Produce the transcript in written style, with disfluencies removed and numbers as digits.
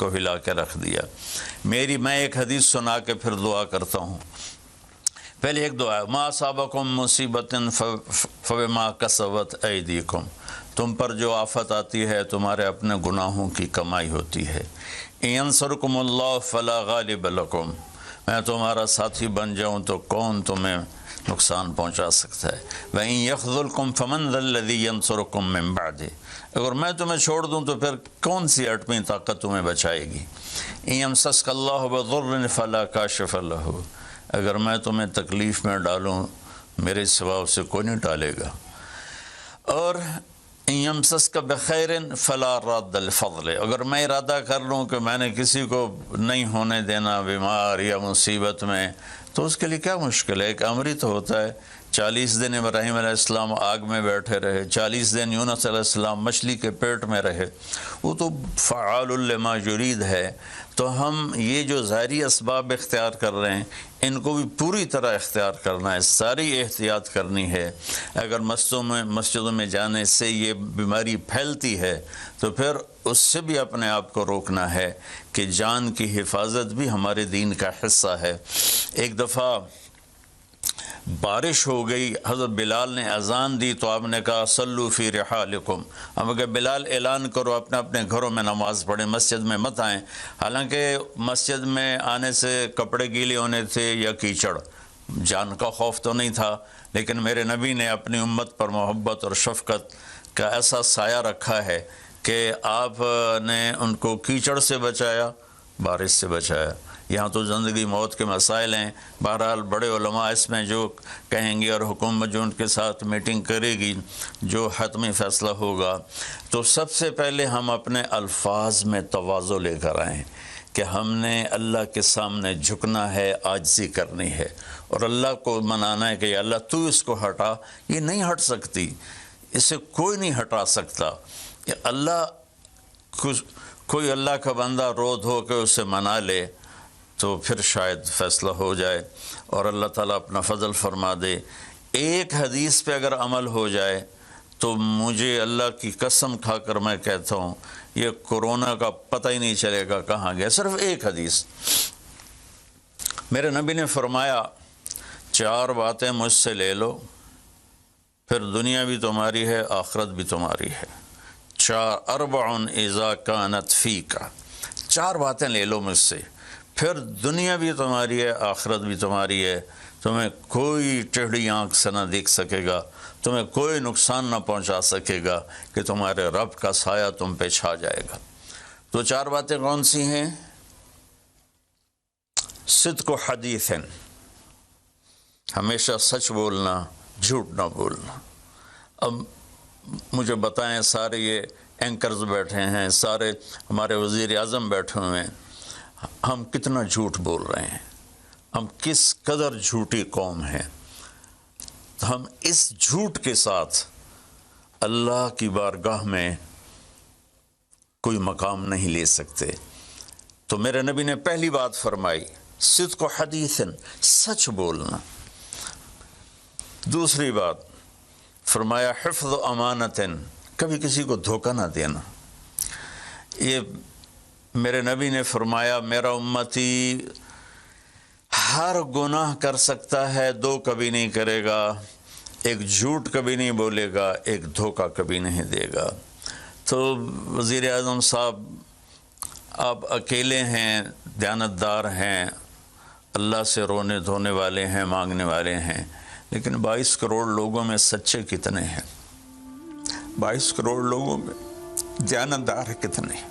کو ہلا کے رکھ دیا۔ میں ایک حدیث سنا کے پھر دعا کرتا ہوں۔ پہلے ایک دعا ہے، ما اصابکم مصیبت فبما کسبت ایدیکم، تم پر جو آفت آتی ہے تمہارے اپنے گناہوں کی کمائی ہوتی ہے۔ ان ینصرکم اللہ فلا غالب لکم، میں تمہارا ساتھی بن جاؤں تو کون تمہیں نقصان پہنچا سکتا ہے۔ وَإِن يَخْذُلْكُمْ فَمَنْ ذَا الَّذِي يَنْصُرُكُمْ مِنْ بَعْدِهِ، اگر میں تمہیں چھوڑ دوں تو پھر کون سی اٹمی طاقت تمہیں بچائے گی۔ إِن يَمْسَسْكَ اللَّهُ بِضُرٍّ فَلَا كَاشِفَ لَهُ، اگر میں تمہیں تکلیف میں ڈالوں میرے سوا اسے کوئی نہیں ٹالے گا۔ اور إِن يَمْسَسْكَ بِخَيْرٍ فَلَا رَادَّ لِفَضْلِهِ، اگر میں ارادہ کر لوں کہ میں نے کسی کو نہیں ہونے دینا بیمار یا مصیبت میں، تو اس کے لیے کیا مشکل ہے؟ ایک امر ہی تو ہوتا ہے۔ 40 دن ابراہیم علیہ السلام آگ میں بیٹھے رہے، 40 دن یونس علیہ السلام مچھلی کے پیٹ میں رہے، وہ تو فعال لما یرید ہے۔ تو ہم یہ جو ظاہری اسباب اختیار کر رہے ہیں ان کو بھی پوری طرح اختیار کرنا ہے، ساری احتیاط کرنی ہے۔ اگر مسجدوں میں جانے سے یہ بیماری پھیلتی ہے تو پھر اس سے بھی اپنے آپ کو روکنا ہے کہ جان کی حفاظت بھی ہمارے دین کا حصہ ہے۔ ایک دفعہ بارش ہو گئی، حضرت بلال نے اذان دی تو آپ نے کہا صلو فی رحالکم، ہم کہ بلال اعلان کرو اپنے اپنے گھروں میں نماز پڑھیں، مسجد میں مت آئیں۔ حالانکہ مسجد میں آنے سے کپڑے گیلے ہونے تھے یا کیچڑ، جان کا خوف تو نہیں تھا، لیکن میرے نبی نے اپنی امت پر محبت اور شفقت کا ایسا سایہ رکھا ہے کہ آپ نے ان کو کیچڑ سے بچایا، بارش سے بچایا۔ یہاں تو زندگی موت کے مسائل ہیں، بہرحال بڑے علماء اس میں جو کہیں گے اور حکومت جو ان کے ساتھ میٹنگ کرے گی، جو حتمی فیصلہ ہوگا، تو سب سے پہلے ہم اپنے الفاظ میں تواضع لے کر آئیں کہ ہم نے اللہ کے سامنے جھکنا ہے، عاجزی کرنی ہے اور اللہ کو منانا ہے کہ یا اللہ تو اس کو ہٹا، یہ نہیں ہٹ سکتی، اسے کوئی نہیں ہٹا سکتا۔ اللہ کوئی اللہ کا بندہ رو دھو کے اسے منا لے تو پھر شاید فیصلہ ہو جائے اور اللہ تعالیٰ اپنا فضل فرما دے۔ ایک حدیث پہ اگر عمل ہو جائے تو مجھے اللہ کی قسم کھا کر میں کہتا ہوں یہ کورونا کا پتہ ہی نہیں چلے گا کہاں گیا۔ صرف ایک حدیث، میرے نبی نے فرمایا 4 باتیں مجھ سے لے لو پھر دنیا بھی تمہاری ہے آخرت بھی تمہاری ہے۔ 4 اذا کانت فیک، 4 باتیں لے لو مجھ سے پھر دنیا بھی تمہاری ہے آخرت بھی تمہاری ہے، تمہیں کوئی ٹیڑھی آنکھ سے نہ دیکھ سکے گا، تمہیں کوئی نقصان نہ پہنچا سکے گا کہ تمہارے رب کا سایہ تم پہ چھا جائے گا۔ تو 4 باتیں کون سی ہیں؟ صدق و حدیث، ہمیشہ سچ بولنا، جھوٹ نہ بولنا۔ اب مجھے بتائیں، سارے یہ اینکرز بیٹھے ہیں، سارے ہمارے وزیر اعظم بیٹھے ہوئے ہیں، ہم کتنا جھوٹ بول رہے ہیں، ہم کس قدر جھوٹی قوم ہیں۔ ہم اس جھوٹ کے ساتھ اللہ کی بارگاہ میں کوئی مقام نہیں لے سکتے۔ تو میرے نبی نے پہلی بات فرمائی صدق و حدیث، سچ بولنا۔ دوسری بات فرمایا حفظ و امانت، کبھی کسی کو دھوکہ نہ دینا۔ یہ میرے نبی نے فرمایا میرا امتی ہر گناہ کر سکتا ہے، 2 کبھی نہیں کرے گا، ایک جھوٹ کبھی نہیں بولے گا، ایک دھوکہ کبھی نہیں دے گا۔ تو وزیر اعظم صاحب آپ اکیلے ہیں، دیانتدار ہیں، اللہ سے رونے دھونے والے ہیں، مانگنے والے ہیں، لیکن 22 کروڑ لوگوں میں سچے کتنے ہیں؟ 22 کروڑ لوگوں میں دیانتدار کتنے ہیں؟